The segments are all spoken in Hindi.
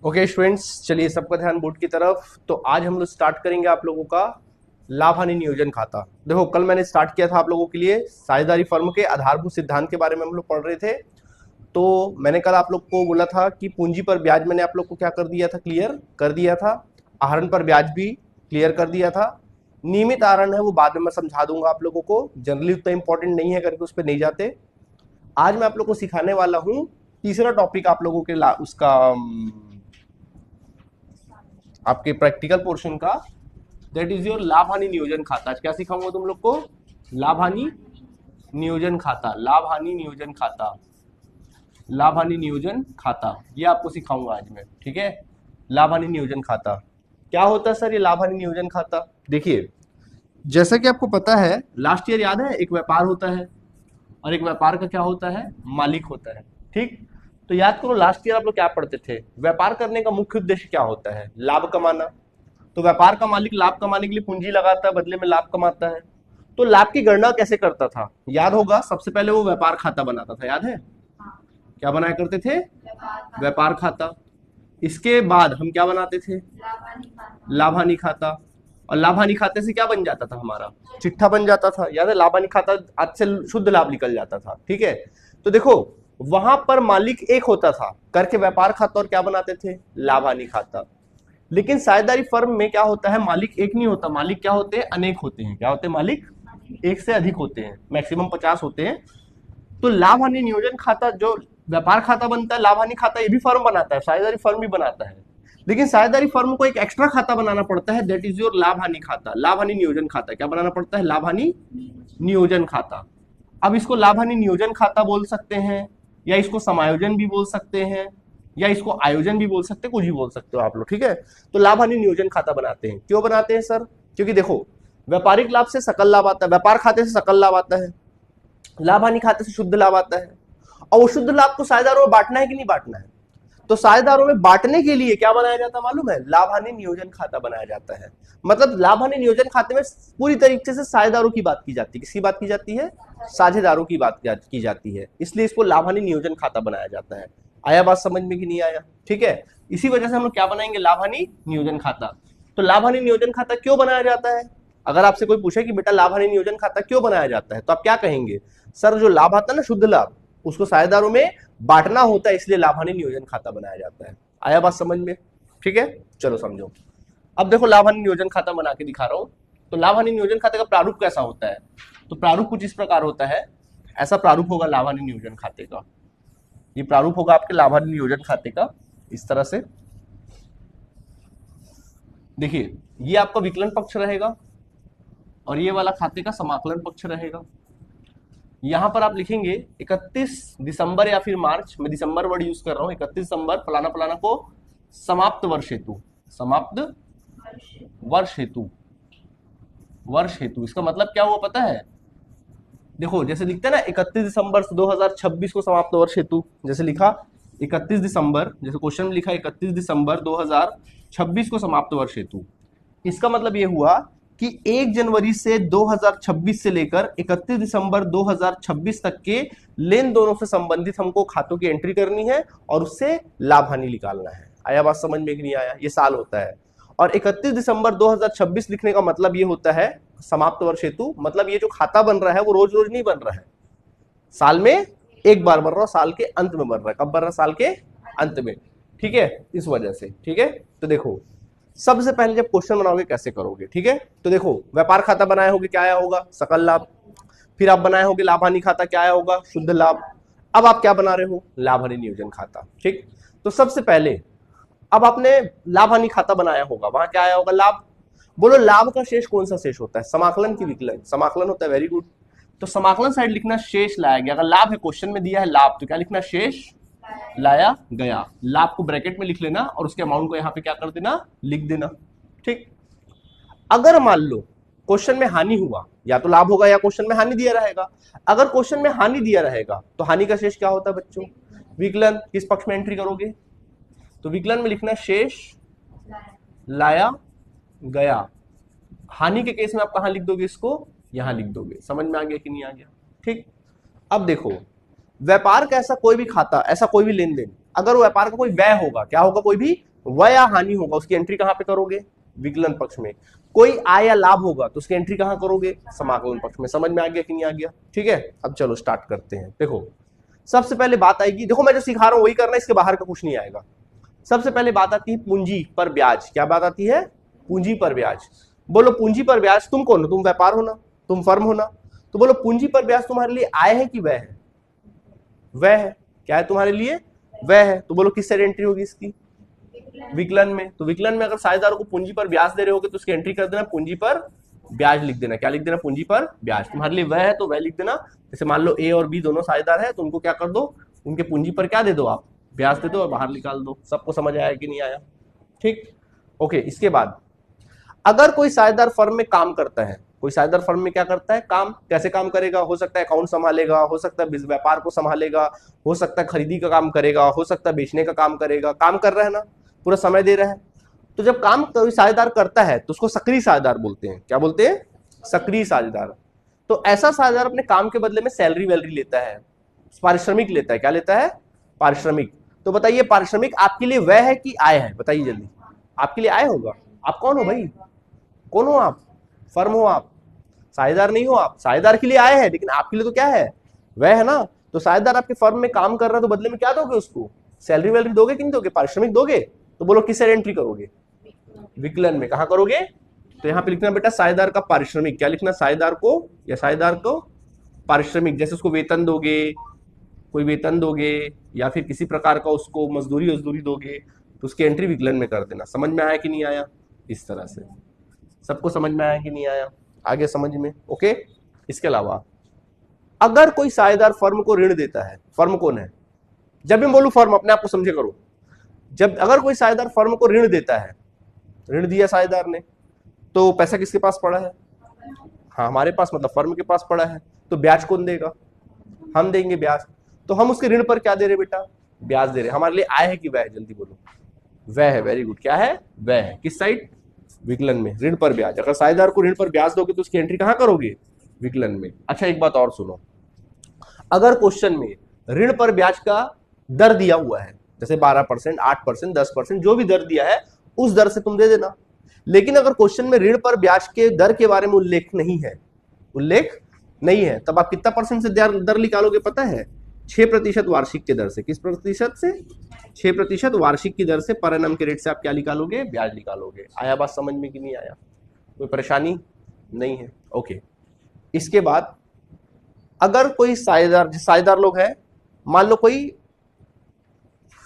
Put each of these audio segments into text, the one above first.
ओके स्टूडेंट्स, चलिए सबका ध्यान बोर्ड की तरफ। तो आज हम लोग स्टार्ट करेंगे आप लोगों का लाभ हानि नियोजन खाता। देखो, कल मैंने स्टार्ट किया था आप लोगों के लिए साझेदारी फर्म के आधारभूत सिद्धांत के बारे में हम लोग पढ़ रहे थे। तो मैंने कल आप लोग को बोला था कि पूंजी पर ब्याज मैंने आप लोग को क्या कर दिया था, क्लियर कर दिया था। आहरण पर ब्याज भी क्लियर कर दिया था। नियमित आहरण है वो बाद में मैं समझा दूंगा आप लोगों को, जनरली उतना इंपॉर्टेंट नहीं है करके उस पर नहीं जाते। आज मैं आप लोग को सिखाने वाला हूँ तीसरा टॉपिक आप लोगों के उसका आपके प्रैक्टिकल पोर्शन का, दैट इज योर लाभ हानि नियोजन खाता। आज क्या सिखाऊंगा तुम लोग को? लाभ हानि नियोजन खाता, लाभ हानि नियोजन खाता, लाभ हानि नियोजन खाता, ये आपको सिखाऊंगा आज मैं, ठीक है। लाभ हानि नियोजन खाता क्या होता है सर? ये लाभ हानि नियोजन खाता, देखिए जैसा कि आपको पता है, लास्ट ईयर याद है, एक व्यापार होता है और एक व्यापार का क्या होता है, मालिक होता है, ठीक। तो याद करो लास्ट ईयर आप लोग क्या पढ़ते थे, व्यापार करने का मुख्य उद्देश्य क्या होता है, लाभ कमाना। तो व्यापार का मालिक लाभ कमाने के लिए पूंजी लगाता है, बदले में लाभ कमाता है। तो लाभ की गणना कैसे करता था, याद होगा, सबसे पहले वो व्यापार खाता बनाता था, याद है? क्या बनाया करते थे? व्यापार खाता। इसके बाद हम क्या बनाते थे? लाभ हानि खाता। और लाभ हानि खाते से क्या बन जाता था हमारा? चिट्ठा बन जाता था, याद है? लाभ हानि खाता आज से शुद्ध लाभ निकल जाता था, ठीक है। तो देखो वहां पर मालिक एक होता था, करके व्यापार खाता और क्या बनाते थे? लाभ हानि खाता। लेकिन साझेदारी फर्म में क्या होता है, मालिक एक नहीं होता, मालिक क्या होते हैं? अनेक होते हैं। क्या होते हैं? मालिक एक से अधिक होते हैं, मैक्सिमम 50 होते हैं। तो लाभ हानि नियोजन खाता जो व्यापार खाता बनता है, लाभ हानि खाता ये भी फर्म बनाता है, साझेदारी फर्म भी बनाता है। लेकिन साझेदारी फर्म को एक एक्स्ट्रा खाता बनाना पड़ता है, दैट इज योर लाभ हानि खाता, लाभ हानि नियोजन खाता। क्या बनाना पड़ता है? लाभ हानि नियोजन खाता। अब इसको लाभ हानि नियोजन खाता बोल सकते हैं, या इसको समायोजन भी बोल सकते हैं, या इसको आयोजन भी बोल सकते हैं, कुछ भी बोल सकते हो आप लोग, ठीक है। तो लाभ हानि नियोजन खाता बनाते हैं। क्यों बनाते हैं सर? क्योंकि देखो व्यापारिक लाभ से सकल लाभ आता है, व्यापार खाते से सकल लाभ आता है, लाभ हानि खाते से शुद्ध लाभ आता है। और वो शुद्ध लाभ को साझेदारों में बांटना है कि नहीं बांटना है? तो साझेदारों में बांटने के लिए क्या बनाया जाता है मालूम है? लाभ हानि नियोजन खाता बनाया जाता है। मतलब लाभ हानि नियोजन खाते में पूरी तरीके से साझेदारों की बात की जाती है। किसकी बात की जाती है? साझेदारों की बात की जाती है, इसलिए इसको लाभ हानि नियोजन खाता बनाया जाता है। आया बात समझ में कि नहीं आया? ठीक है। इसी वजह से हम लोग क्या बनाएंगे? लाभ हानि नियोजन खाता। तो लाभ हानि नियोजन खाता क्यों बनाया जाता है? अगर आपसे कोई पूछे कि बेटा लाभ हानि नियोजन खाता क्यों बनाया जाता है, तो आप क्या कहेंगे? सर जो लाभ आता है ना, शुद्ध लाभ, उसको साझेदारों में बांटना होता है, इसलिए लाभ हानि नियोजन खाता बनाया जाता है। आया बात समझ में? ठीक है, चलो समझो। अब देखो लाभ हानि नियोजन खाता बना के दिखा रहा हूं। तो लाभ हानि नियोजन खाते का प्रारूप कैसा होता है? तो प्रारूप कुछ इस प्रकार होता है, ऐसा प्रारूप होगा लाभ हानि नियोजन खाते का। ये प्रारूप होगा आपके लाभ हानि नियोजन खाते का इस तरह से। देखिए ये आपका विकलन पक्ष रहेगा और ये वाला खाते का समाकलन पक्ष रहेगा। यहां पर आप लिखेंगे 31 दिसंबर या फिर मार्च, मैं दिसंबर वर्ड यूज कर रहा हूं, 31 दिसंबर फलाना फलाना को समाप्त वर्ष हेतु, समाप्त वर्ष हेतु, वर्ष हेतु। इसका मतलब क्या हुआ पता है? देखो जैसे लिखते हैं ना 31 दिसंबर 2026 को समाप्त वर्ष हेतु, जैसे लिखा 31 दिसंबर, जैसे क्वेश्चन में लिखा 31 दिसंबर 2026 को समाप्त वर्ष हेतु। इसका मतलब ये हुआ कि 1 जनवरी से 2026 से लेकर 31 दिसंबर 2026 तक के लेन देनों से संबंधित हमको खातों की एंट्री करनी है और उससे लाभ हानि निकालना है। आया बात समझ में कि नहीं आया? ये साल होता है। और 31 दिसंबर 2026 लिखने का मतलब ये होता है समाप्त वर्ष हेतु, मतलब ये जो खाता बन रहा है वो रोज रोज नहीं बन रहा है, साल में एक बार बन रहा है, साल के अंत में बन रहा है। कब बन रहा है? साल के अंत में, ठीक है, इस वजह से, ठीक है। तो देखो सबसे पहले जब क्वेश्चन बनाओगे कैसे करोगे, ठीक है। तो देखो व्यापार खाता बनाए होगे, क्या आया होगा? सकल लाभ। फिर आप बनाए होगे लाभ हानि खाता, क्या आया होगा? शुद्ध लाभ। अब आप क्या बना रहे हो? लाभ हानि नियोजन खाता, ठीक। तो सबसे पहले अब आपने लाभ हानि खाता बनाया होगा, वहां क्या आया होगा? लाभ। बोलो लाभ का शेष कौन सा शेष होता है? समाकलन की विकलन, समाकलन होता है, वेरी गुड। तो समाकलन साइड लिखना शेष लाया गया। अगर लाभ है, क्वेश्चन में दिया है लाभ, तो क्या लिखना? शेष लाया गया। लाभ को ब्रैकेट में लिख लेना और उसके अमाउंट को यहां पे क्या कर देना? लिख देना, ठीक। अगर मान लो क्वेश्चन में हानि हुआ, या तो लाभ होगा या क्वेश्चन में हानि दिया रहेगा। अगर क्वेश्चन में हानि दिया रहेगा तो हानि का शेष क्या होता है बच्चों? विकलन। किस पक्ष में एंट्री करोगे? तो विकलन में लिखना शेष लाया गया। हानि के केस में आप कहां लिख दोगे इसको? यहां लिख दोगे। समझ में आ गया कि नहीं आ गया? ठीक। अब देखो व्यापार का ऐसा कोई भी खाता, ऐसा कोई भी लेन देन, अगर वो व्यापार का कोई व्यय होगा, क्या होगा? कोई भी वह या हानि होगा उसकी एंट्री कहां पे करोगे? विकलन पक्ष में। कोई आय या लाभ होगा तो उसकी एंट्री कहां करोगे? समाकलन पक्ष में। समझ में आ गया कि नहीं आ गया? ठीक है, अब चलो स्टार्ट करते हैं। देखो सबसे पहले बात आएगी, देखो मैं जो सिखा रहा हूं वही करना, इसके बाहर का कुछ नहीं आएगा। सबसे पहले बात आती है पूंजी पर ब्याज। क्या बात आती है? पूंजी पर ब्याज। बोलो पूंजी पर ब्याज तुम कौन हो? तुम व्यापार हो ना, तुम फर्म हो ना, तो बोलो पूंजी पर ब्याज तुम्हारे लिए आय है कि वह है? वह है। क्या है तुम्हारे लिए? वह है। तो बोलो किस साइड एंट्री होगी इसकी? विकलन में। तो विकलन में अगर साझेदारों को पूंजी पर ब्याज दे रहे होगे तो उसकी एंट्री कर देना पूंजी पर ब्याज लिख देना। क्या लिख देना? पूंजी पर ब्याज। तुम्हारे लिए वह है तो वह लिख देना। जैसे मान लो ए और बी दोनों साझेदार है तो उनको क्या कर दो? उनके पूंजी पर क्या दे दो? आप ब्याज दे दो और बाहर निकाल दो। सबको समझ आया कि नहीं आया? ठीक, ओके। इसके बाद अगर कोई साझेदार फर्म में काम करता है, कोई साझेदार फर्म में क्या करता है? काम। कैसे काम करेगा? हो सकता है अकाउंट संभालेगा, हो सकता है व्यापार को संभालेगा, हो सकता है खरीदी का काम करेगा, हो सकता है बेचने का काम करेगा। काम कर रहा है ना, पूरा समय दे रहा है। तो जब काम कोई साझेदार करता है तो उसको सक्रिय साझेदार बोलते हैं। क्या बोलते हैं? सक्रिय साझेदार। तो ऐसा साझेदार अपने काम के बदले में सैलरी वैलरी लेता है, पारिश्रमिक लेता है। क्या लेता है? पारिश्रमिक। तो बताइए पारिश्रमिक आपके लिए वह है कि आय है? बताइए जल्दी। आपके लिए आय होगा। आप कौन हो भाई? कौन हो आप? फर्म हो आप, साझेदार नहीं हो आप। साझेदार के लिए आय है लेकिन आपके लिए तो क्या है? वह है ना। तो साझेदार आपके फर्म में काम कर रहा है तो बदले में क्या दोगे उसको? सैलरी वैलरी दोगे कि नहीं दोगे? पारिश्रमिक दोगे। तो बोलो किस साइड एंट्री करोगे? विकलन में। कहां करोगे? तो यहां पे लिखना बेटा साझेदार का पारिश्रमिक। क्या लिखना? साझेदार को या साझेदार को पारिश्रमिक। जैसे उसको वेतन दोगे, कोई वेतन दोगे या फिर किसी प्रकार का उसको मजदूरी वजदूरी दोगे तो उसकी एंट्री विकलन में कर देना। समझ में आया कि नहीं आया? इस तरह से सबको समझ में आया कि नहीं आया? आगे समझ में? ओके। इसके अलावा अगर कोई साझेदार फर्म को ऋण देता है, फर्म कौन है? जब मैं बोलूं फर्म अपने आप को समझे करो। जब अगर कोई साझेदार फर्म को ऋण देता है, ऋण दिया साझेदार ने, तो पैसा किसके पास पड़ा है? हाँ हमारे पास, मतलब फर्म के पास पड़ा है। तो ब्याज कौन देगा? हम देंगे ब्याज। तो हम उसके ऋण पर क्या दे रहे बेटा? ब्याज दे रहे। हमारे लिए आय है कि वह है? जल्दी बोलो। वह है। Very good. क्या है? वह है। किस साइड? विकलन में। ऋण पर ब्याज। अगर साझेदार को ऋण पर ब्याज दोगे तो उसकी एंट्री कहां करोगे? विकलन में। अच्छा एक बात और सुनो, अगर क्वेश्चन में ऋण पर ब्याज का दर दिया हुआ है, जैसे 12%, 8%, 10%, जो भी दर दिया है उस दर से तुम दे देना। लेकिन अगर क्वेश्चन में ऋण पर ब्याज के दर के बारे में उल्लेख नहीं है, उल्लेख नहीं है, तब आप कितना परसेंट से दर निकालोगे पता है? 6% वार्षिक के दर से। किस प्रतिशत से? 6% वार्षिक की दर से पर एनम के रेट से आप क्या निकालोगे? ब्याज निकालोगे। आया बात समझ में कि नहीं आया? कोई परेशानी नहीं है? ओके। इसके बाद अगर कोई साझेदार लोग हैं, मान लो कोई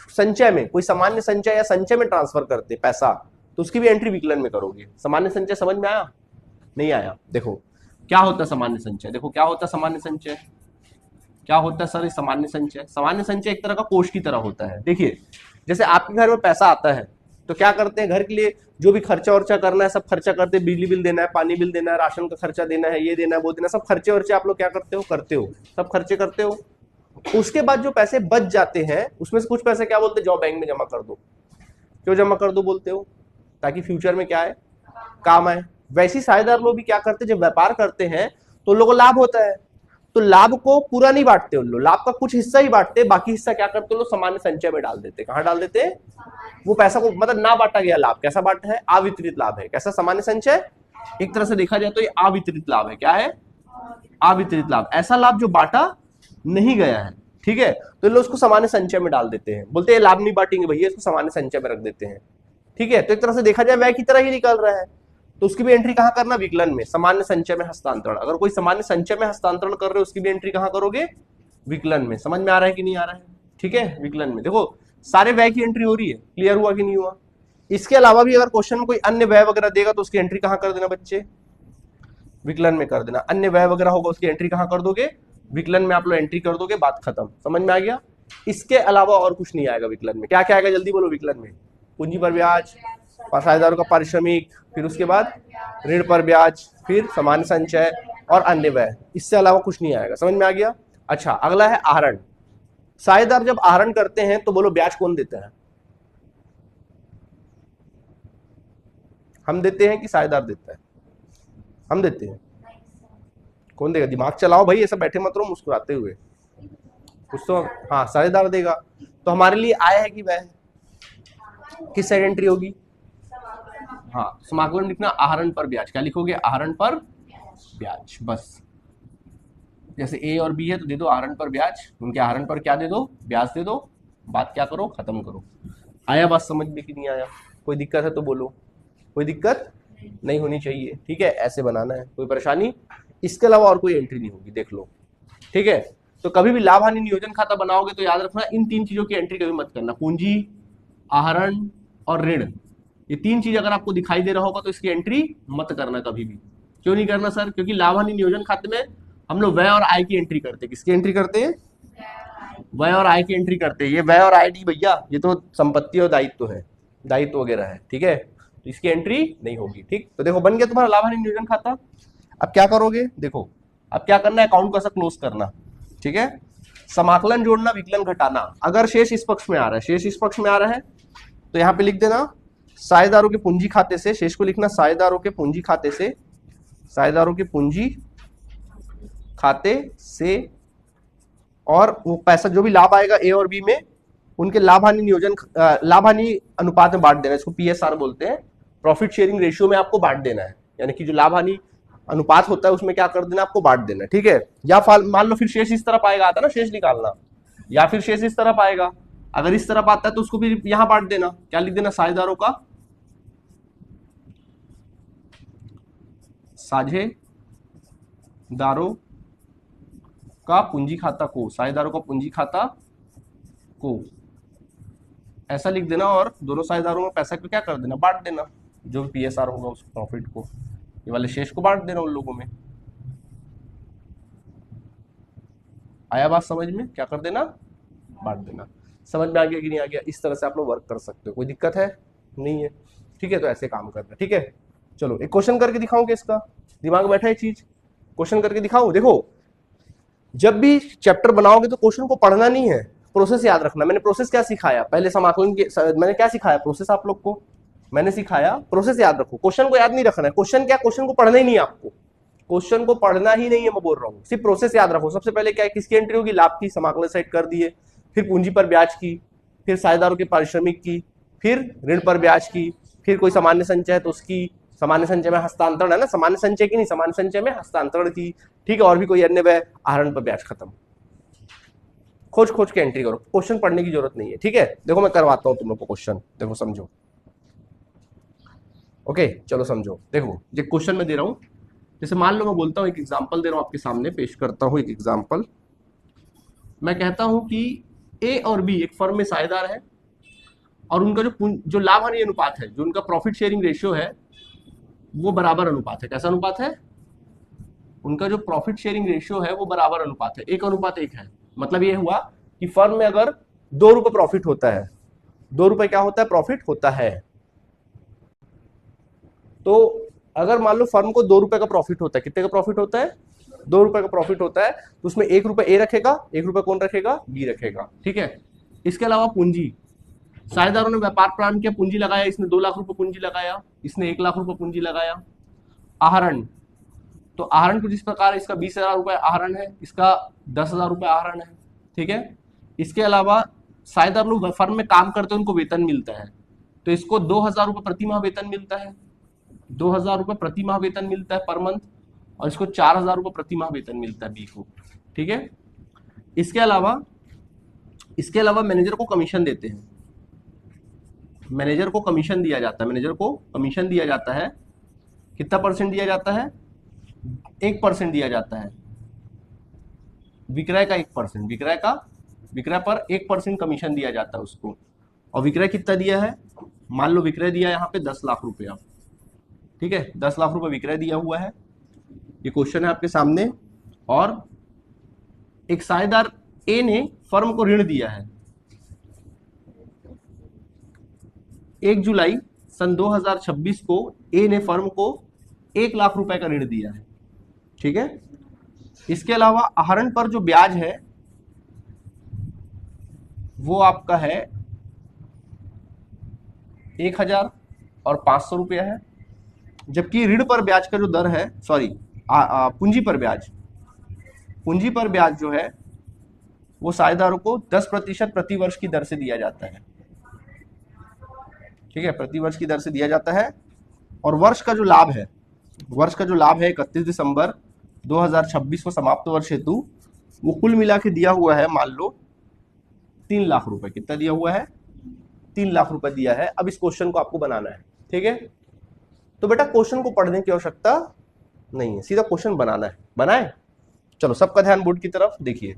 संचय में, कोई सामान्य संचय या संचय में ट्रांसफर करते पैसा, तो उसकी भी एंट्री विकलन में करोगे। सामान्य संचय समझ में आया? नहीं आया? देखो क्या होता है सामान्य संचय। देखो क्या होता है सामान्य संचय। क्या होता है सर सामान्य संचय? सामान्य संचय एक तरह का कोष की तरह होता है। देखिए जैसे आपके घर में पैसा आता है तो क्या करते हैं, घर के लिए जो भी खर्चा वर्चा करना है सब खर्चा करते हैं। बिजली बिल देना है, पानी बिल देना है, राशन का खर्चा देना है, ये देना है, वो देना है, सब खर्चे वर्चे आप लोग क्या करते हो? करते हो। सब खर्चे करते हो। उसके बाद जो पैसे बच जाते हैं उसमें से कुछ पैसे क्या बोलते हैं? जाओ बैंक में जमा कर दो। क्यों जमा कर दो बोलते हो? ताकि फ्यूचर में क्या है? काम आए। वैसे साझेदार लोग भी क्या करते हैं, जब व्यापार करते हैं तो लोगों को लाभ होता है, तो लाभ को पूरा नहीं बांटते उन लोग, लाभ का कुछ हिस्सा ही बांटते, बाकी हिस्सा क्या करते लोग? सामान्य संचय में डाल देते। कहां डाल देते? वो पैसा को मतलब ना बांटा गया लाभ। कैसा बांटा है? अवितरित लाभ है। कैसा? सामान्य संचय एक तरह से देखा जाए तो ये अवितरित लाभ है। क्या है? अवितरित लाभ। ऐसा लाभ जो बांटा नहीं गया है, ठीक है, तो लोग उसको सामान्य संचय में डाल देते हैं। बोलते हैं लाभ नहीं बांटेंगे भैया, इसको सामान्य संचय में रख देते हैं। ठीक है, तो एक तरह से देखा जाए व्यय की तरह ही निकल रहा है। तो उसकी भी एंट्री कहां करना? विकलन में। सामान्य संचय में हस्तांतरण। अगर कोई सामान्य संचय में हस्तांतरण कर रहे हो उसकी भी एंट्री कहां करोगे? विकलन में। समझ में आ रहा है कि नहीं आ रहा है? ठीक है, विकलन में। देखो सारे व्यय की एंट्री हो रही है। क्लियर हुआ कि नहीं हुआ? इसके अलावा भी अगर क्वेश्चन में कोई अन्य व्यय वगैरह देगा तो उसकी एंट्री कहां कर देना बच्चे? विकलन में कर देना। अन्य व्यय वगैरह होगा उसकी एंट्री कहां कर दोगे? विकलन में आप लोग एंट्री कर दोगे। बात खत्म। समझ में आ गया? इसके अलावा और कुछ नहीं आएगा विकलन में। क्या क्या आएगा जल्दी बोलो विकलन में? पूंजी पर ब्याज, साझेदारों का पारिश्रमिक, फिर उसके बाद ऋण पर ब्याज, फिर सामान्य संचय और अन्य व्यय। इससे अलावा कुछ नहीं आएगा। समझ में आ गया? अच्छा अगला है आहरण। साझेदार जब आहरण करते हैं तो बोलो ब्याज कौन देता है? हम देते हैं कि साझेदार देता है? हम देते हैं। कौन देगा? दिमाग चलाओ भाई, ऐसा बैठे मत रहो मुस्कुराते हुए। कुछ तो हाँ साझेदार देगा। तो हमारे लिए आय है कि व्यय है? किस साइड एंट्री होगी? हाँ, समाकलन लिखना आहरण पर ब्याज। क्या लिखोगे? आहरण पर ब्याज। बस जैसे ए और बी है तो दे दो आहरण पर ब्याज, उनके आहरण पर क्या दे दो? ब्याज दे दो। बात क्या करो? खत्म करो। आया बात समझ में कि नहीं आया? कोई दिक्कत है तो बोलो, कोई दिक्कत नहीं होनी चाहिए। ठीक है, ऐसे बनाना है, कोई परेशानी? इसके अलावा और कोई एंट्री नहीं होगी, देख लो। ठीक है, तो कभी भी लाभ हानि नियोजन खाता बनाओगे तो याद रखना इन तीन चीजों की एंट्री कभी मत करना, पूंजी, आहरण और ऋण। ये तीन चीज अगर आपको दिखाई दे रहा होगा तो इसकी एंट्री मत करना कभी भी। क्यों नहीं करना सर? क्योंकि लाभ हानि नियोजन खाते में हम लोग व्यय और आय की एंट्री करते हैं। किसकी एंट्री करते हैं? व्यय और आय की एंट्री करते हैं। ये व्यय और आय नहीं भैया, ये तो संपत्ति और दायित्व है, दायित्व वगैरह है। ठीक है, तो इसकी एंट्री नहीं होगी। ठीक, तो देखो बन गया तुम्हारा लाभ हानि नियोजन खाता। अब क्या करोगे? देखो अब क्या करना है, अकाउंट को ऐसा क्लोज करना। ठीक है, समाकलन जोड़ना, विकलन घटाना। अगर शेष इस पक्ष में आ रहा है, शेष इस पक्ष में आ रहा है तो यहां पे लिख देना साझेदारों के पूंजी खाते से, शेष को लिखना साझेदारों के पूंजी खाते से, साझेदारों के पूंजी खाते से, और वो पैसा जो भी लाभ आएगा ए और बी में उनके लाभ हानि नियोजन, लाभ हानि अनुपात में बांट देना। इसको पीएसआर बोलते हैं, प्रॉफिट शेयरिंग रेशियो में आपको बांट देना है। यानी कि जो लाभ हानि अनुपात होता है उसमें क्या कर देना, आपको बांट देना। ठीक है, या मान लो फिर शेष इस तरफ आएगा, आता ना शेष निकालना, या फिर शेष इस तरफ आएगा, अगर इस तरफ आता है तो उसको फिर यहां बांट देना। क्या लिख देना? साझेदारों का, साझेदारों का पूंजी खाता को, साझेदारों का पूंजी खाता को ऐसा लिख देना, और दोनों साझेदारों में पैसा को क्या कर देना? बांट देना। जो पीएसआर होगा उस प्रॉफिट को, ये वाले शेष को बांट देना उन लोगों में। आया बात समझ में? क्या कर देना? बांट देना। समझ में आ गया कि नहीं आ गया? इस तरह से आप लोग वर्क कर सकते हो, कोई दिक्कत है नहीं है। ठीक है, तो ऐसे काम करना। ठीक है, चलो एक क्वेश्चन करके दिखाऊंगे, इसका दिमाग में बैठा है चीज, क्वेश्चन करके दिखाऊं। देखो जब भी चैप्टर बनाओगे तो क्वेश्चन को पढ़ना नहीं है, प्रोसेस याद रखना। मैंने प्रोसेस क्या सिखाया पहले, समाकलन के मैंने क्या सिखाया? प्रोसेस आप लोग को मैंने सिखाया, प्रोसेस याद रखो। क्वेश्चन को याद नहीं रखना है। क्वेश्चन क्या? क्वेश्चन को पढ़ना ही नहीं है आपको, क्वेश्चन को पढ़ना ही नहीं है, मैं बोल रहा हूँ। सिर्फ प्रोसेस याद रखो। सबसे पहले क्या है, किसकी एंट्री होगी? लाभ की, समाकलन सेट कर दिए। फिर पूंजी पर ब्याज की, फिर साझेदारों के पारिश्रमिक की, फिर ऋण पर ब्याज की, फिर कोई सामान्य संचय है तो उसकी, सामान्य संचय में हस्तांतरण है ना, सामान्य संचय की नहीं, सामान्य संचय में हस्तांतरण की। ठीक है, और भी कोई अन्य व्यय, आहरण पर ब्याज। खत्म। खोज खोज के एंट्री करो, क्वेश्चन पढ़ने की जरूरत नहीं है। ठीक है, देखो मैं करवाता हूं तुम लोग को क्वेश्चन, देखो समझो। ओके चलो समझो। देखो जो क्वेश्चन मैं दे रहा हूं, जैसे मान लो मैं बोलता हूं, एक एग्जांपल दे रहा हूं आपके सामने, पेश करता हूं एक एग्जांपल। मैं कहता हूं कि ए और बी एक फर्म में साझेदार है, और उनका जो लाभ हानि अनुपात है, जो उनका प्रॉफिट शेयरिंग रेशियो है, वो बराबर अनुपात है। कैसा अनुपात है? उनका जो प्रॉफिट शेयरिंग रेशियो है वो बराबर अनुपात है, 1:1 है। मतलब ये हुआ कि फर्म में अगर 2 रुपए प्रॉफिट होता है, 2 रुपए क्या होता है? प्रॉफिट होता है। तो अगर मान लो फर्म को 2 रुपए का प्रॉफिट होता है, कितने का प्रॉफिट होता है? 2 रुपए का प्रॉफिट होता है, तो उसमें 1 रुपए ए रखेगा, 1 रुपए कौन रखेगा? बी रखेगा। ठीक है, इसके अलावा पूंजी, साझेदारों ने व्यापार प्रारंभ किया, पूंजी लगाया, इसने 2 लाख रुपए पूंजी लगाया, इसने 1 लाख रुपए पूंजी लगाया। आहरण, तो आहरण कुछ इस प्रकार है, इसका 20,000 रुपए आहरण है, इसका 10,000 रुपए आहरण है। ठीक है, इसके अलावा साझेदार लोग फर्म में काम करते हैं, उनको वेतन मिलता है, तो इसको 2,000 रुपए प्रति माह वेतन मिलता है, 2,000 रुपए प्रति माह वेतन मिलता है पर मंथ, और इसको 4,000 रुपए प्रति माह वेतन मिलता है बी को। ठीक है, इसके अलावा मैनेजर को कमीशन देते हैं, मैनेजर को कमीशन दिया जाता है, मैनेजर को कमीशन दिया जाता है। कितना परसेंट दिया जाता है? 1% दिया जाता है, विक्रय का 1%, विक्रय पर 1% कमीशन दिया जाता है उसको। और विक्रय कितना दिया है? मान लो विक्रय दिया यहाँ पे 10 लाख रुपया। ठीक है, 10 लाख रुपए विक्रय दिया हुआ है, ये क्वेश्चन है आपके सामने। और एक साझेदार ए ने फर्म को ऋण दिया है, 1 जुलाई सन 2026 को ए ने फर्म को 1 लाख रुपए का ऋण दिया है। ठीक है, इसके अलावा आहरण पर जो ब्याज है वो आपका है 1,000 और 500 रुपया है, जबकि ऋण पर ब्याज का जो दर है, सॉरी पूंजी पर ब्याज जो है वो साझेदारों को 10% प्रति वर्ष की दर से दिया जाता है। ठीक है, प्रति वर्ष की दर से दिया जाता है। और वर्ष का जो लाभ है, वर्ष का जो लाभ है 31 दिसंबर 2026 को समाप्त वर्ष हेतु, वो कुल मिला के दिया हुआ है, मान लो 3 लाख रुपए। कितना दिया हुआ है? 3 लाख रुपए दिया है। अब इस क्वेश्चन को आपको बनाना है, ठीक है। तो बेटा क्वेश्चन को पढ़ने की आवश्यकता नहीं है, सीधा क्वेश्चन बनाना है। बनाए? चलो सबका ध्यान बोर्ड की तरफ देखिए,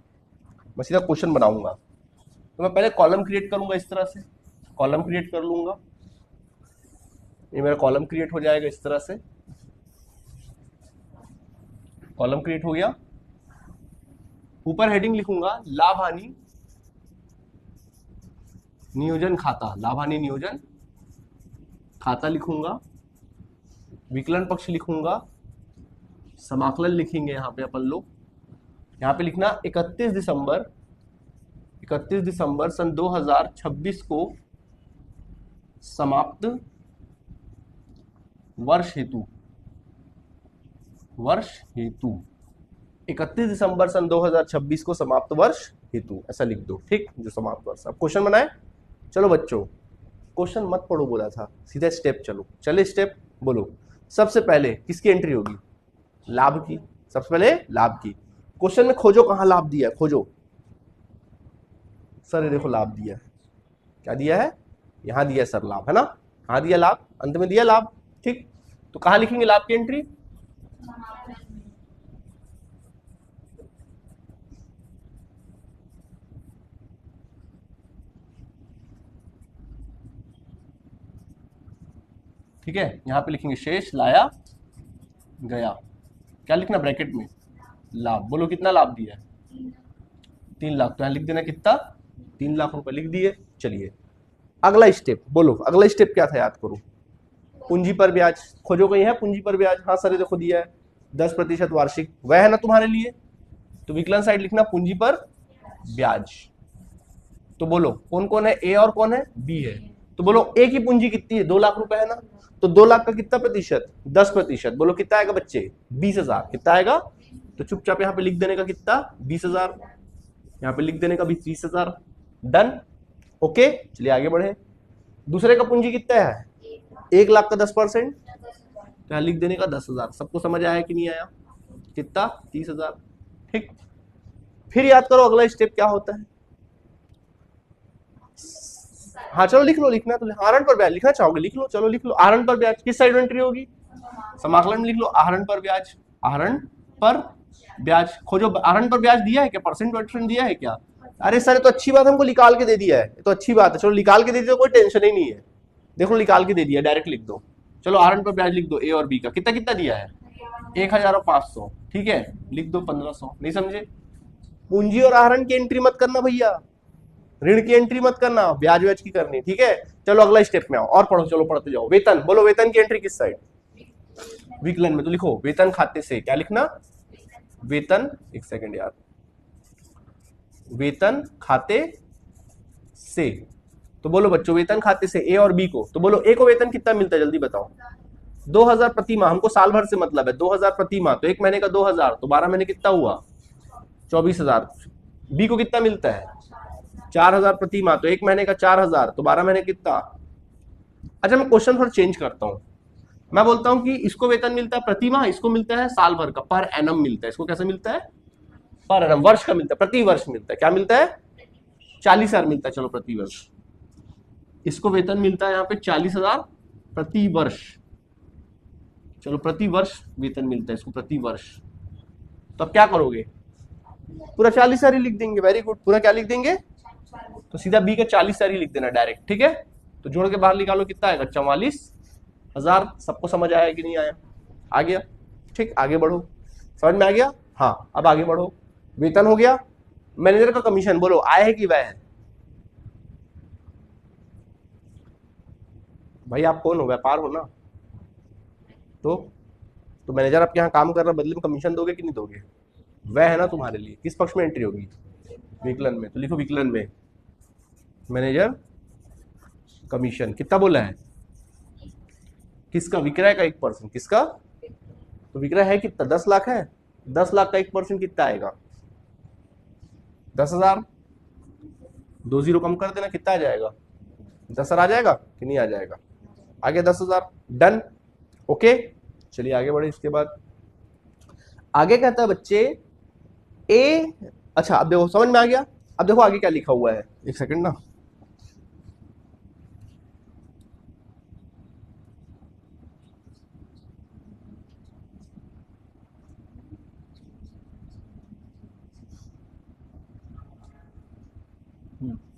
मैं सीधा क्वेश्चन बनाऊंगा। तो मैं पहले कॉलम क्रिएट करूंगा, इस तरह से कॉलम क्रिएट कर लूंगा। ये मेरा कॉलम क्रिएट हो जाएगा इस तरह से, कॉलम क्रिएट हो गया। ऊपर हेडिंग लिखूंगा लाभ हानि नियोजन खाता, लाभ हानि नियोजन खाता लिखूंगा। विकलन पक्ष लिखूंगा, समाकलन लिखेंगे यहां पे अपन लोग। यहां पे लिखना 31 दिसंबर सन 2026 को समाप्त वर्ष हेतु, 31 दिसंबर सन 2026 को समाप्त वर्ष हेतु, ऐसा लिख दो, ठीक। जो समाप्त वर्ष। अब क्वेश्चन बनाए। चलो बच्चों, क्वेश्चन मत पढ़ो बोला था, सीधा स्टेप चलो। चले स्टेप, बोलो सबसे पहले किसकी एंट्री होगी? लाभ की। सबसे पहले लाभ की। क्वेश्चन में खोजो कहां लाभ दिया है, खोजो। सर ये देखो लाभ दिया है, क्या दिया है? यहां दिया सर लाभ, है ना। कहां दिया लाभ? अंत में दिया लाभ, ठीक। तो कहां लिखेंगे लाभ की एंट्री? ठीक है, यहां पे लिखेंगे शेष लाया गया। क्या लिखना ब्रैकेट में? लाभ। बोलो कितना लाभ दिया है? 3 लाख। तो यहां लिख देना कितना? 3 लाख रुपए लिख दिए। चलिए अगला स्टेप, बोलो अगला स्टेप क्या था, याद करो। पूंजी पर ब्याज खोजो, कहीं है पूंजी पर ब्याज? हाँ सर ये देखो दिया है 10% वार्षिक, वह है ना तुम्हारे लिए। तो विकलन साइड लिखना पूंजी पर ब्याज। तो बोलो कौन कौन है? ए और कौन है? बी है। तो बोलो ए की पूंजी कितनी है? 2 लाख रुपए है ना। तो 2 लाख का कितना प्रतिशत? 10%। बोलो कितना आएगा बच्चे? 20,000। कितना आएगा? तो चुपचाप यहाँ पे लिख देने का कितना? 20,000। यहाँ पे लिख देने का भी 20,000। Done, okay. चलिए आगे बढ़े। दूसरे का पूंजी कितना है? 1 लाख का 10%, तो यहाँ लिख देने का 10,000। सबको समझ आया कि नहीं आया? कितना? 30,000, ठीक। फिर याद करो अगला स्टेप क्या होता है। हाँ चलो लिख लो, लिखना तो आहरण पर ब्याज लिखना चाहोगे लिख लो, चलो लिख लो। आहरण पर ब्याज किस साइड एंट्री होगी? समाकलन में लिख लो आहरण पर ब्याज। आहरण पर ब्याज खोजो। आहरण पर ब्याज दिया है क्या? परसेंट दिया है क्या? अरे सर तो अच्छी बात, हमको निकाल के दे दिया है, तो अच्छी बात है। चलो निकाल के दे दिया, कोई टेंशन ही नहीं है। देखो निकाल के दे दिया, डायरेक्ट लिख दो। चलो आहरण पर ब्याज लिख दो, ए और बी का कितना कितना दिया है? 1,500, ठीक है। लिख दो 1,500। नहीं समझे? पूंजी और आहरण की एंट्री मत करना भैया, ऋण की एंट्री मत करना, ब्याज व्याज की करनी, ठीक है। चलो अगला स्टेप में आओ और पढ़ो, चलो पढ़ते जाओ। वेतन, बोलो वेतन की एंट्री किस साइड? विकलन में। तो लिखो वेतन खाते से, क्या लिखना? वेतन, एक सेकंड यार, वेतन खाते से। तो बोलो बच्चों वेतन खाते से ए और बी को। तो बोलो ए को वेतन कितना मिलता है, जल्दी बताओ। 2,000 प्रति माह। हमको साल भर से मतलब है, 2,000 प्रति माह। तो एक महीने का 2,000, तो 12 महीने कितना हुआ? 24,000। बी को कितना मिलता है? 4,000 प्रति माह। तो एक महीने का 4,000, तो 12 महीने कितना? अच्छा मैं क्वेश्चन थोड़ा चेंज करता हूं, मैं बोलता हूं कि इसको वेतन मिलता है प्रति माह, इसको मिलता है साल भर का, पर एनम मिलता है। इसको कैसे मिलता है? पर एनम, वर्ष का मिलता है, प्रति वर्ष मिलता है। क्या मिलता है? 40,000 मिलता है। चलो प्रति वर्ष, इसको वेतन मिलता है यहाँ पे 40,000 प्रति वर्ष। चलो प्रति वर्ष वेतन मिलता है इसको, प्रति वर्ष। तो अब क्या करोगे? पूरा 40,000 ही लिख देंगे। वेरी गुड, पूरा क्या लिख देंगे? तो सीधा बी का 40,000 ही लिख देना डायरेक्ट, ठीक है। तो जोड़ के बाहर निकालो कितना आएगा? 44,000। सबको समझ आया कि नहीं आया? आ गया, ठीक। आगे बढ़ो, समझ में आ गया? हाँ अब आगे बढ़ो। वेतन हो गया। मैनेजर का कमीशन, बोलो आय है कि व्यय है? भाई आप कौन हो? व्यापार हो ना। तो मैनेजर आपके यहाँ काम कर रहा, बदले में कमीशन दोगे कि नहीं दोगे? वह है ना तुम्हारे लिए। किस पक्ष में एंट्री होगी? विकलन में। तो लिखो विकलन में मैनेजर कमीशन कितना बोला है? किसका? विक्रय का 1%। किसका? तो विक्रय है कितना? 10 लाख है। 10 लाख का 1% कितना आएगा? 10,000। 2 जीरो कम कर देना, कितना आ जाएगा? 10,000 आ जाएगा कि नहीं आ जाएगा? आगे 10,000 डन। ओके चलिए आगे बढ़े। इसके बाद आगे कहता है बच्चे ए, अच्छा अब देखो समझ में आ गया। अब देखो आगे क्या लिखा हुआ है, एक सेकंड ना।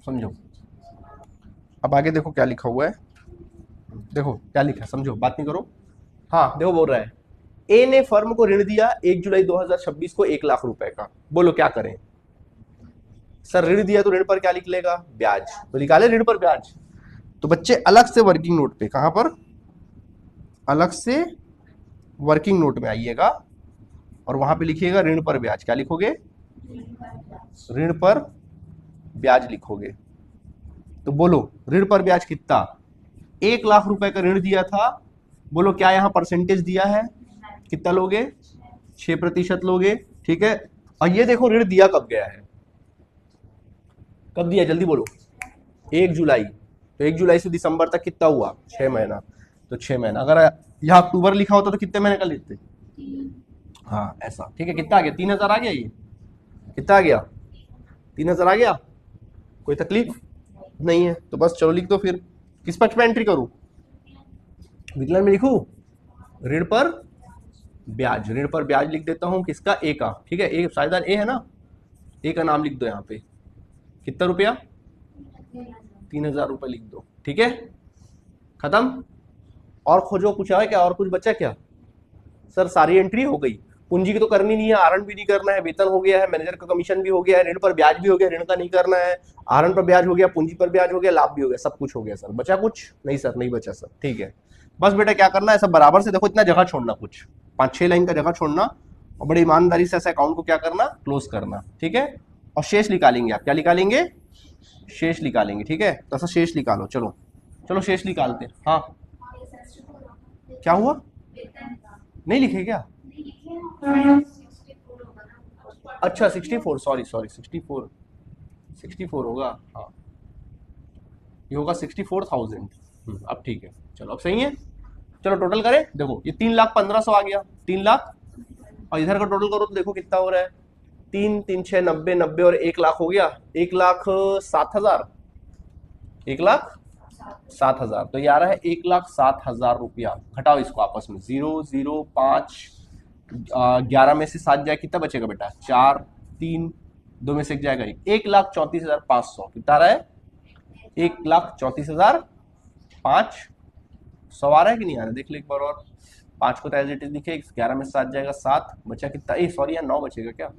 समझो अब आगे देखो क्या लिखा हुआ है, देखो क्या लिखा है, समझो बात नहीं करो। हाँ देखो बोल रहा है ए ने फर्म को ऋण दिया 1 जुलाई 2026 को 1 लाख रुपए का। बोलो क्या करें? सर ऋण दिया तो ऋण पर क्या लिख लेगा? ब्याज, तो निकाले ऋण पर ब्याज। तो बच्चे अलग से वर्किंग नोट पे, कहां पर? अलग से वर्किंग नोट में आइएगा और वहां पे लिखिएगा ऋण पर ब्याज। क्या लिखोगे? ऋण पर ब्याज लिखोगे। तो बोलो ऋण पर ब्याज कितना? 1 लाख रुपए का ऋण दिया था। बोलो क्या यहां परसेंटेज दिया है? कितना लोगे? 6% लोगे। ठीक है। और ये देखो ऋण दिया कब गया है? कब दिया जल्दी बोलो? 1 जुलाई। तो 1 जुलाई से दिसंबर तक कितना हुआ? 6 महीना। तो 6 महीना। अगर यहाँ अक्टूबर लिखा होता तो कितने महीने का लिखते? हाँ ऐसा। ठीक है कितना आ गया? 3,000 आ गया। ये कितना आ गया? 3,000 आ गया। कोई तकलीफ नहीं है तो बस चलो लिख दो। फिर किस पक्ष में एंट्री करूं? विकलन में लिखूं? ऋण पर ब्याज। ऋण पर ब्याज लिख देता हूं किसका? ए का। ठीक है ए साझेदार ए है ना, ए का नाम लिख दो यहाँ पे। कितना रुपया? 3,000 रुपये लिख दो। ठीक है खत्म। और खोजो कुछ है क्या? और कुछ बचा क्या? सर सारी एंट्री हो गई। पूंजी की तो करनी नहीं है, आहरण भी नहीं करना है, वेतन हो गया है, मैनेजर का कमीशन भी हो गया है, ऋण पर ब्याज भी हो गया, ऋण का नहीं करना है, आहरण पर ब्याज हो गया, पूंजी पर ब्याज हो गया, लाभ भी हो गया, सब कुछ हो गया। सर बचा कुछ? नहीं सर नहीं बचा सर। ठीक है बस बेटा क्या करना है सब बराबर से देखो, इतना जगह छोड़ना, कुछ 5-6 लाइन का जगह छोड़ना और बड़ी ईमानदारी से ऐसे अकाउंट को क्या करना? क्लोज करना। ठीक है और शेष निकालेंगे आप। क्या निकालेंगे? शेष निकालेंगे। ठीक है तो ऐसा शेष निकालो। चलो चलो शेष निकालते। हाँ क्या हुआ? नहीं लिखे क्या? अच्छा 64, सॉरी सॉरी 64 होगा। हाँ ये होगा 64,000। अब ठीक है चलो अब सही है। चलो टोटल करें। देखो ये 3,15,100 आ गया। 3 लाख और इधर का टोटल करो तो देखो कितना हो रहा है? 3 3 6 90 90 और 1 लाख हो गया। 1,07,000। 1,07,000 तो ये आ रहा है 1,07,000 रुपया। घटाओ इसको आपस में 0 0 5 11 में से 7 जाए कितना बचेगा बेटा? 4 3 2 में से 1 जाएगा 1,34,500। कितना आ रहा है? 1,34,500 आ रहा है कि नहीं आ रहा है? देख ले एक बार और। 5 को तो एज इट इज लिखे, 11 में से 7 जाएगा 7, बचा कितना? सॉरी यार 9 बचेगा क्या?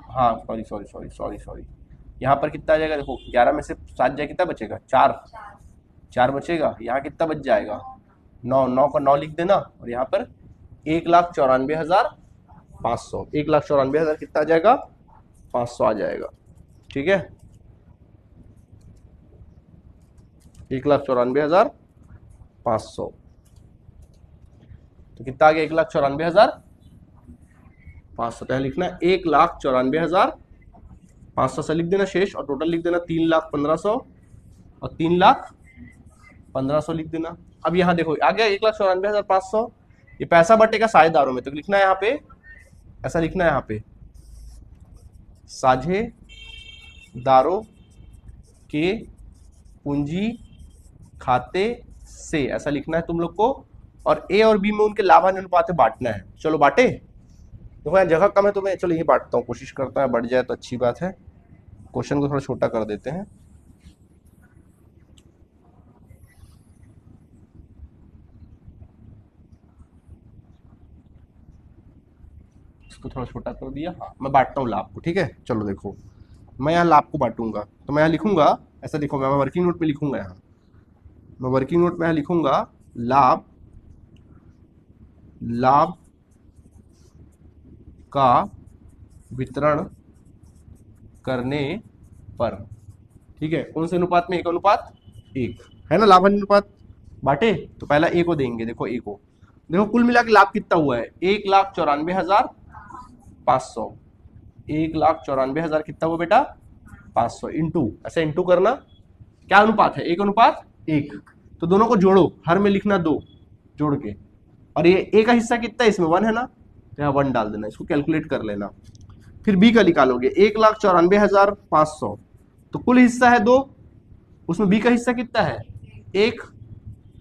हाँ sorry sorry sorry sorry sorry. यहाँ पर कितना आ जाएगा? देखो 11 में से 7 जाए कितना बचेगा? 4 बचेगा। यहाँ कितना बच जाएगा? 9 9 का 9 लिख देना और यहाँ पर 1,94,500। 1,94,000 कितना आ जाएगा? 500 आ जाएगा। ठीक है 1,94,500 तो कितना आ गया? 1,94,500। तो लिखना 1,94,500 से लिख देना शेष और टोटल लिख देना 3,15,100 और 3,15,100 लिख देना। अब यहाँ देखो आ गया 1,94,500। ये पैसा बटेगा साझेदारों में तो लिखना है यहाँ पे, ऐसा लिखना है यहाँ पे साझेदारों के पूंजी खाते से, ऐसा लिखना है तुम लोग को। और ए और बी में उनके लाभानुपात बांटना है। चलो बांटे। देखो यहाँ जगह कम है तो मैं चलो ये बांटता हूँ, कोशिश करता है बढ़ जाए तो अच्छी बात है। क्वेश्चन को थोड़ा छोटा कर देते हैं। इसको थोड़ा छोटा कर दिया। हाँ मैं बांटता हूँ लाभ को। ठीक है चलो देखो मैं यहाँ लाभ को बांटूंगा तो मैं यहाँ लिखूंगा, ऐसा देखो मैं वर्किंग नोट में लिखूंगा। यहाँ मैं वर्किंग नोट में यहाँ लिखूंगा लाभ का वितरण करने पर। ठीक है कौन से अनुपात में? 1:1 है ना लाभ अनुपात। बांटे तो पहला ए को देंगे। देखो ए को देखो कुल मिला के लाभ कितना हुआ है? 1,94,500। 1,94,000 कितना हुआ बेटा? 500 इंटू, ऐसे इंटू करना। क्या अनुपात है? 1:1 1, तो दोनों को जोड़ो, हर में लिखना 2 जोड़ के, और ये ए का हिस्सा कितना है इसमें 1 है ना, तो यहाँ 1 डाल देना, इसको कैलकुलेट कर लेना। फिर बी का निकालोगे 1,94,500, तो कुल हिस्सा है 2, उसमें बी का हिस्सा कितना है 1,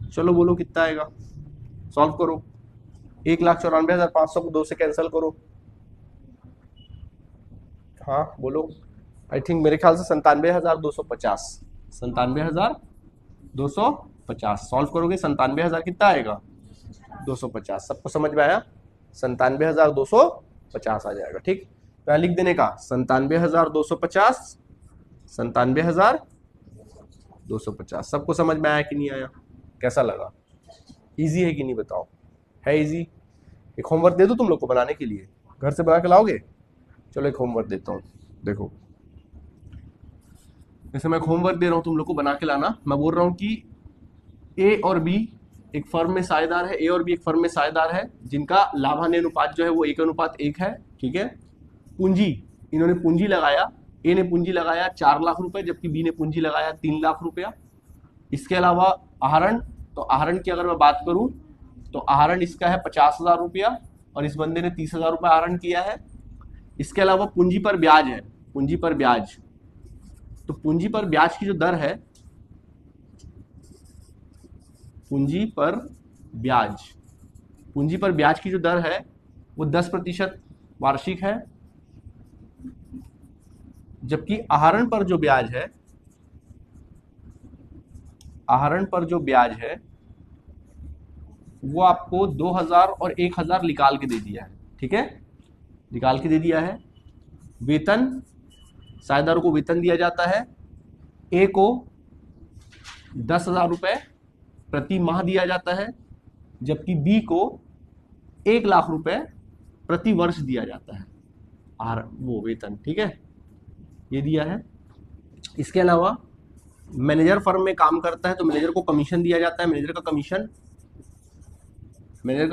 चलो बोलो कितना आएगा, सॉल्व करो। 1,94,500 को 2 से कैंसिल करो, हाँ बोलो, आई थिंक मेरे ख्याल से 97,250, 97,250 सॉल्व करोगे, 97,000 कितना आएगा 250, सबको समझ में आया, 97,250 आ जाएगा। ठीक, तो लिख देने का 97,250, 97,250, सबको समझ में आया कि नहीं आया, कैसा लगा, इजी है कि नहीं बताओ, है इजी। एक होमवर्क दे दूं तुम लोग को बनाने के लिए, घर से बना के लाओगे, चलो एक होमवर्क देता हूँ, देखो जैसे मैं होमवर्क दे रहा हूँ तुम लोग को बना के लाना, मैं बोल रहा हूँ कि ए और बी एक फर्म में साझेदार है, ए और बी एक फर्म में साझेदार है जिनका लाभ हानि अनुपात जो है वो 1:1 है, ठीक है। पूंजी, इन्होंने पूंजी लगाया, ए ने पूंजी लगाया 4 लाख रुपए, जबकि बी ने पूंजी लगाया 3 लाख रुपया। इसके अलावा आहरण, तो आहरण की अगर मैं बात करूं तो आहरण इसका है 50,000 रुपया, और इस बंदे ने 30,000 रुपया आहरण किया है। इसके अलावा पूंजी पर ब्याज है, पूंजी पर ब्याज, तो पूंजी पर ब्याज की जो दर है, पूंजी पर ब्याज, पूंजी पर ब्याज की जो दर है वो 10% वार्षिक है, जबकि आहरण पर जो ब्याज है, आहरण पर जो ब्याज है वो आपको 2,000 और 1,000 निकाल के दे दिया है, ठीक है, निकाल के दे दिया है। वेतन, साझेदारों को वेतन दिया जाता है, ए को 10,000 रुपए प्रति माह दिया जाता है, जबकि बी को 1 लाख रुपए प्रति वर्ष दिया जाता है, वो वेतन, ठीक है, ये दिया है। इसके अलावा मैनेजर फर्म में काम करता है तो मैनेजर को कमीशन दिया जाता है, मैनेजर का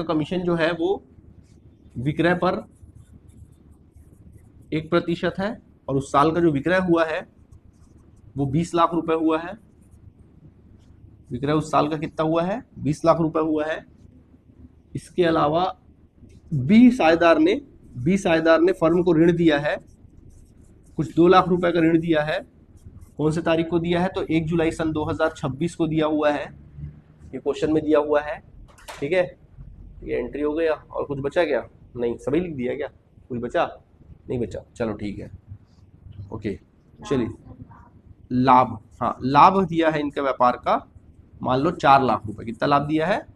कमीशन जो है वो विक्रय पर 1% है, और उस साल का जो विक्रय हुआ है वो 20 लाख रुपए हुआ है, विक्रय उस साल का कितना हुआ है 20 लाख रुपए हुआ है। इसके अलावा बी साझेदार ने फर्म को ऋण दिया है, कुछ 2 लाख रुपए का ऋण दिया है, कौन से तारीख को दिया है, तो 1 जुलाई सन 2026 को दिया हुआ है, ये क्वेश्चन में दिया हुआ है, ठीक है। ये एंट्री हो गया, और कुछ बचा क्या, नहीं सभी लिख दिया क्या, कुछ बचा नहीं बचा, चलो ठीक है, ओके। चलिए लाभ, हाँ लाभ दिया है इनका व्यापार का, मान लो 4 लाख रुपए, कितना लाभ दिया है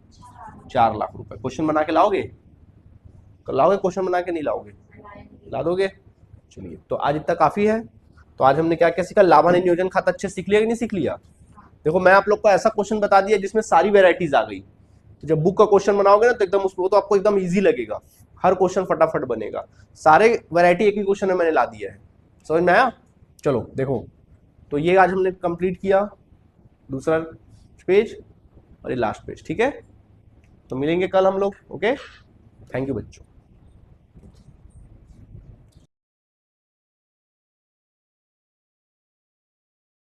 4 लाख रुपए। क्वेश्चन बना के लाओगे, कल लाओगे क्वेश्चन बना के, नहीं लाओगे, ला दोगे। चलिए तो आज इतना काफी है। तो आज हमने क्या क्या सीखा, लाभ हानि नियोजन खाता अच्छे सीख लिया कि नहीं सीख लिया। देखो मैं आप लोग को ऐसा क्वेश्चन बता दिया जिसमें सारी वेराइटीज आ गई, तो जब बुक का क्वेश्चन बनाओगे ना तो एकदम उसको तो आपको एकदम इजी लगेगा, हर क्वेश्चन फटाफट बनेगा, सारे वैरायटी एक ही क्वेश्चन में मैंने ला दिया है, समझ में आया। चलो देखो, तो ये आज हमने कंप्लीट किया, दूसरा पेज और ये लास्ट पेज, ठीक है। तो मिलेंगे कल हम लोग, ओके, थैंक यू बच्चों।